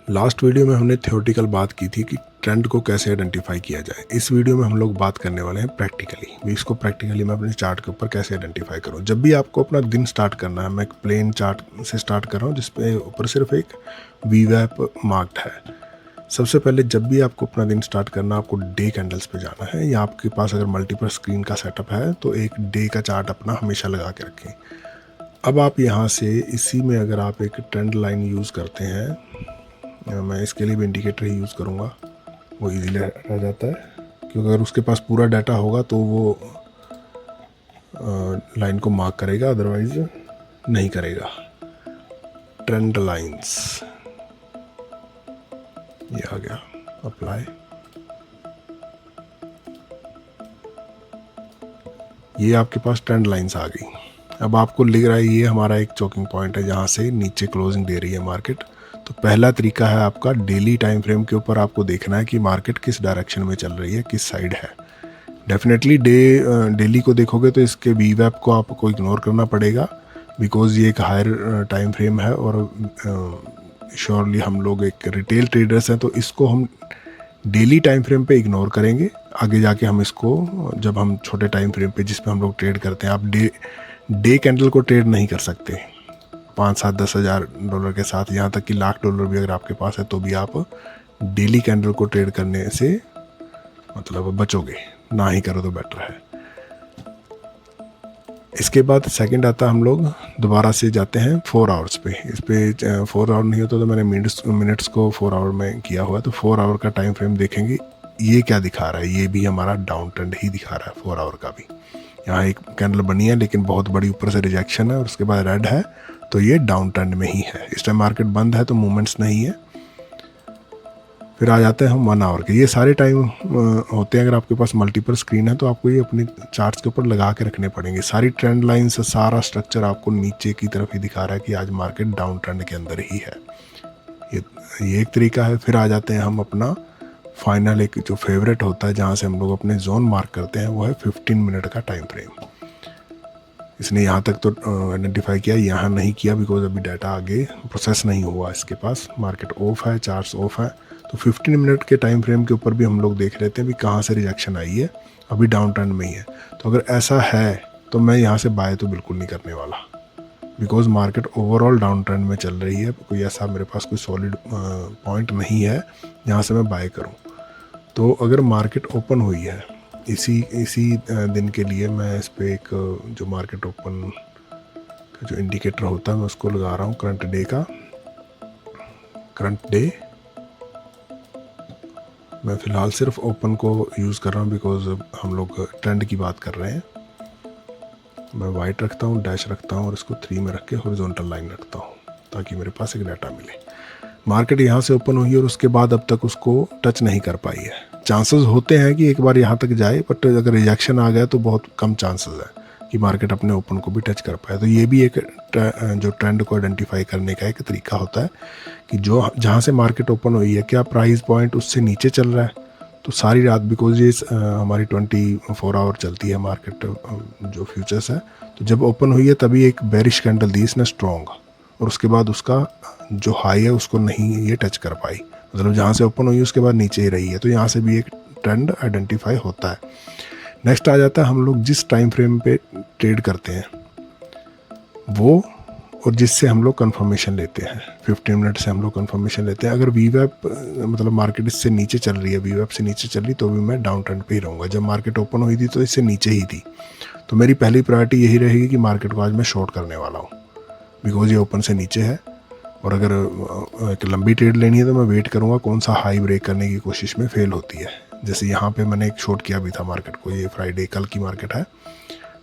Last video में हमने theoretical बात की थी कि ट्रेंड को कैसे आइडेंटिफाई किया जाए। इस वीडियो में हम लोग बात करने वाले हैं प्रैक्टिकली भी, इसको प्रैक्टिकली मैं अपने चार्ट के ऊपर कैसे आइडेंटिफाई करूं। जब भी आपको अपना दिन स्टार्ट करना है, मैं एक प्लेन चार्ट से स्टार्ट कर रहा हूं जिसपे ऊपर सिर्फ एक वीवैप मार्क्ड है। सबसे पहले जब भी आपको अपना दिन स्टार्ट करना, आपको डे कैंडल्स पे जाना है, या आपके पास अगर मल्टीपल स्क्रीन का सेटअप है तो एक डे का चार्ट अपना हमेशा लगा के रखें। अब आप यहाँ से इसी में अगर आप एक ट्रेंड लाइन यूज़ करते हैं, मैं इसके लिए भी इंडिकेटर ही यूज़ करूँगा, वो इजीली रह जाता है, क्योंकि अगर उसके पास पूरा डाटा होगा तो वो लाइन को मार्क करेगा, अदरवाइज नहीं करेगा। ट्रेंड लाइंस ये आ गया, अप्लाई। ये आपके पास ट्रेंड लाइंस आ गई। अब आपको लिख रहा है ये हमारा एक चोकिंग पॉइंट है जहाँ से नीचे क्लोजिंग दे रही है मार्केट। तो पहला तरीका है आपका डेली टाइम फ्रेम के ऊपर आपको देखना है कि मार्केट किस डायरेक्शन में चल रही है, किस साइड है। डेफिनेटली डेली को देखोगे तो इसके वीवैप को आपको इग्नोर करना पड़ेगा, बिकॉज ये एक हायर टाइम फ्रेम है और श्योरली हम लोग एक रिटेल ट्रेडर्स हैं, तो इसको हम डेली टाइम फ्रेम पे इग्नोर करेंगे। आगे जाके हम इसको, जब हम छोटे टाइम फ्रेम पे जिस पे हम लोग ट्रेड करते हैं, आप डे कैंडल को ट्रेड नहीं कर सकते 5-7-10 हज़ार डॉलर के साथ, यहाँ तक कि $1,00,000 भी अगर आपके पास है तो भी आप डेली कैंडल को ट्रेड करने से मतलब बचोगे, ना ही करो तो बेटर है। इसके बाद सेकंड आता, हम लोग दोबारा से जाते हैं 4 आवर्स पे। इस पे 4 आवर नहीं होता तो मैंने मिनट्स को 4 आवर में किया हुआ है, तो 4 आवर का टाइम फ्रेम देखेंगे। ये क्या दिखा रहा है, ये भी हमारा डाउन ट्रेंड ही दिखा रहा है 4 आवर का भी। यहाँ एक कैंडल बनी है लेकिन बहुत बड़ी ऊपर से रिजेक्शन है और उसके बाद रेड है, तो ये डाउन ट्रेंड में ही है। इस टाइम मार्केट बंद है तो मूवमेंट्स नहीं है। फिर आ जाते हैं हम 1 आवर के। ये सारे टाइम होते हैं, अगर आपके पास मल्टीपल स्क्रीन है तो आपको ये अपने चार्ट्स के ऊपर लगा के रखने पड़ेंगे। सारी ट्रेंड लाइन से सारा स्ट्रक्चर आपको नीचे की तरफ ही दिखा रहा है कि आज मार्केट डाउन ट्रेंड के अंदर ही है। ये एक तरीका है। फिर आ जाते हैं हम अपना फाइनल एक जो फेवरेट होता है, जहाँ से हम लोग अपने जोन मार्क करते हैं, वो है 15 मिनट का टाइम फ्रेम। इसने यहाँ तक तो आइडेंटिफाई किया, यहाँ नहीं किया बिकॉज अभी डाटा आगे प्रोसेस नहीं हुआ इसके पास, मार्केट ऑफ है, चार्ट्स ऑफ है। तो 15 मिनट के टाइम फ्रेम के ऊपर भी हम लोग देख लेते हैं भी कहाँ से रिजेक्शन आई है, अभी डाउन ट्रेंड में ही है। तो अगर ऐसा है तो मैं यहाँ से बाय तो बिल्कुल नहीं करने वाला, because market overall down trend में चल रही है। कोई ऐसा मेरे पास कोई सॉलिड पॉइंट नहीं है जहाँ से मैं बाय करूँ। तो अगर मार्केट ओपन हुई है इसी दिन के लिए, मैं इस पर एक जो मार्केट ओपन का जो इंडिकेटर होता है मैं उसको लगा रहा हूँ, करंट डे का। करंट डे मैं फ़िलहाल सिर्फ ओपन को यूज़ कर रहा हूँ बिकॉज हम लोग ट्रेंड की बात कर रहे हैं। मैं वाइट रखता हूँ, डैश रखता हूँ और इसको 3 में रख के हॉरिजॉन्टल लाइन रखता हूँ ताकि मेरे पास एक डाटा मिले। मार्केट यहाँ से ओपन हुई और उसके बाद अब तक उसको टच नहीं कर पाई है। चांसेस होते हैं कि एक बार यहाँ तक जाए, बट अगर रिजेक्शन आ गया तो बहुत कम चांसेस है कि मार्केट अपने ओपन को भी टच कर पाए। तो ये भी एक जो ट्रेंड को आइडेंटिफाई करने का एक तरीका होता है कि जो जहाँ से मार्केट ओपन हुई है, क्या प्राइस पॉइंट उससे नीचे चल रहा है। तो सारी रात, बिकॉज ये हमारी 24 आवर चलती है मार्केट जो फ्यूचर्स है, तो जब ओपन हुई है तभी एक बेरिश कैंडल दी इसने स्ट्रॉन्ग, और उसके बाद उसका जो हाई है उसको नहीं ये टच कर पाई, मतलब जहाँ से ओपन हुई उसके बाद नीचे ही रही है। तो यहाँ से भी एक ट्रेंड आइडेंटिफाई होता है। नेक्स्ट आ जाता है हम लोग जिस टाइम फ्रेम पे ट्रेड करते हैं वो, और जिससे हम लोग कंफर्मेशन लेते हैं। 15 मिनट से हम लोग कंफर्मेशन लेते हैं। अगर वीवैप मतलब मार्केट इससे नीचे चल रही है, वीवैप से नीचे चल रही, तो भी मैं डाउन ट्रेंड पे ही रहूँगा। जब मार्केट ओपन हुई थी तो इससे नीचे ही थी, तो मेरी पहली प्रायोरिटी यही रहेगी कि मार्केट को आज मैं शॉर्ट करने वाला हूँ, बिकॉज ये ओपन से नीचे है। और अगर एक लंबी ट्रेड लेनी है तो मैं वेट करूँगा कौन सा हाई ब्रेक करने की कोशिश में फेल होती है। जैसे यहाँ पे मैंने एक शॉर्ट किया भी था मार्केट को, ये फ्राइडे कल की मार्केट है,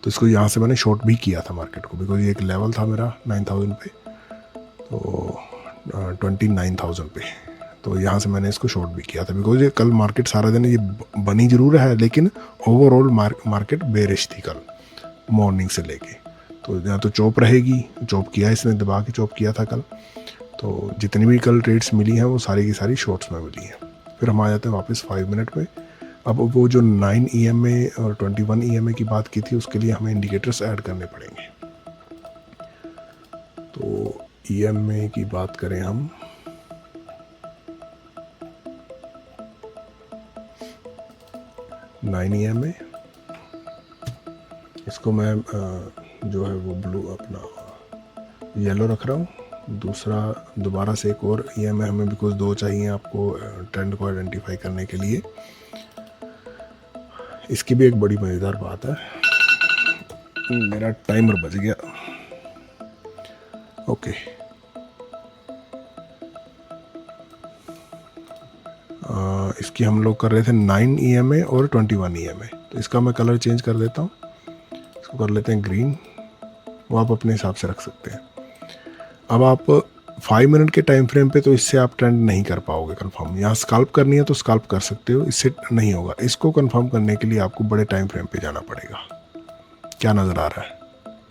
तो इसको यहाँ से मैंने शॉर्ट भी किया था मार्केट को, बिकॉज ये एक लेवल था मेरा 9000 पे, तो 29,000 पे, तो यहाँ से मैंने इसको शॉर्ट भी किया था। बिकॉज ये कल मार्केट सारा दिन ये बनी ज़रूर है लेकिन ओवरऑल मार्केट बेरिश थी कल मॉर्निंग से लेके। तो यहाँ तो चॉप रहेगी, चॉप किया इसने, दबा के चॉप किया था कल। तो जितनी भी कल ट्रेड्स मिली हैं वो सारी की सारी शॉर्ट्स में मिली हैं। फिर हम आ जाते हैं वापस 5 मिनट में। अब वो जो 9 EMA और 21 EMA की बात की थी उसके लिए हमें इंडिकेटर्स ऐड करने पड़ेंगे। तो EMA की बात करें हम, 9 EMA, इसको मैं जो है वो ब्लू अपना येलो रख रहा हूँ। दूसरा दोबारा से एक और EMA हमें बिकॉज 2 चाहिए आपको ट्रेंड को आइडेंटिफाई करने के लिए। इसकी भी एक बड़ी मज़ेदार बात है, मेरा टाइमर बज गया। ओके, इसकी हम लोग कर रहे थे 9 EMA और 21 EMA, तो इसका मैं कलर चेंज कर देता हूँ, इसको कर लेते हैं ग्रीन। वो आप अपने हिसाब से रख सकते हैं। अब आप 5 मिनट के टाइम फ्रेम पे तो इससे आप ट्रेंड नहीं कर पाओगे कंफर्म। यहाँ स्काल्प करनी है तो स्काल्प कर सकते हो, इससे नहीं होगा। इसको कंफर्म करने के लिए आपको बड़े टाइम फ्रेम पे जाना पड़ेगा। क्या नज़र आ रहा है,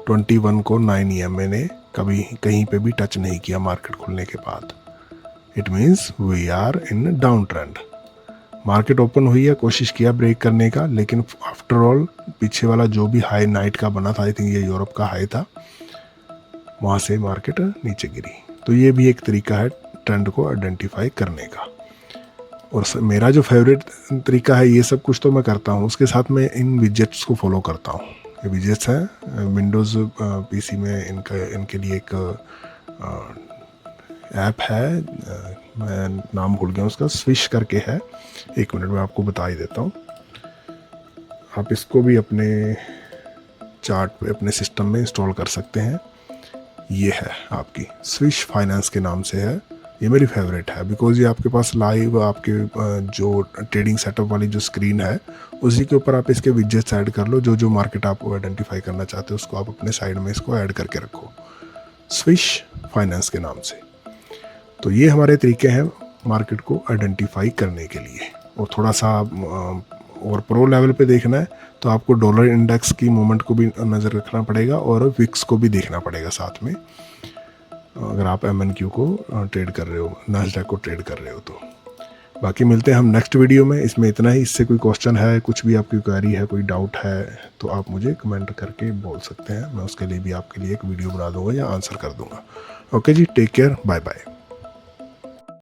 21 को 9 EMA ने कभी कहीं पे भी टच नहीं किया मार्केट खुलने के बाद। It means we are in down trend. Market open हुई है, कोशिश किया ब्रेक करने का, लेकिन आफ्टर ऑल पीछे वाला जो भी हाई नाइट का बना था, आई थिंक ये यूरोप का हाई था, वहाँ से मार्केट नीचे गिरी। तो ये भी एक तरीका है ट्रेंड को आइडेंटिफाई करने का। और मेरा जो फेवरेट तरीका है, ये सब कुछ तो मैं करता हूँ, उसके साथ मैं इन विजेट्स को फॉलो करता हूँ। ये विजेट्स हैं विंडोज़ पीसी में, इनके लिए एक ऐप है, मैं नाम भूल गया उसका, स्विश करके है। 1 मिनट में आपको बता ही देता हूँ। आप इसको भी अपने चार्ट पे अपने सिस्टम में इंस्टॉल कर सकते हैं। ये है आपकी स्विश फाइनेंस के नाम से है। ये मेरी फेवरेट है बिकॉज ये आपके पास लाइव आपके जो ट्रेडिंग सेटअप वाली जो स्क्रीन है, उसी के ऊपर आप इसके विजेट्स ऐड कर लो। जो मार्केट आप आइडेंटिफाई करना चाहते हो उसको आप अपने साइड में इसको ऐड करके रखो, स्विश फाइनेंस के नाम से। तो ये हमारे तरीके हैं मार्केट को आइडेंटिफाई करने के लिए। और थोड़ा सा और प्रो लेवल पे देखना है तो आपको डॉलर इंडेक्स की मूवमेंट को भी नज़र रखना पड़ेगा और विक्स को भी देखना पड़ेगा साथ में, अगर आप MNQ को ट्रेड कर रहे हो, नास्डैक को ट्रेड कर रहे हो तो। बाकी मिलते हैं हम नेक्स्ट वीडियो में। इसमें इतना ही। इससे कोई क्वेश्चन है, कुछ भी आपकी क्वेरी है, कोई डाउट है, तो आप मुझे कमेंट करके बोल सकते हैं। मैं उसके लिए भी आपके लिए एक वीडियो बना दूंगा या आंसर कर दूंगा। ओके जी, टेक केयर, बाय बाय।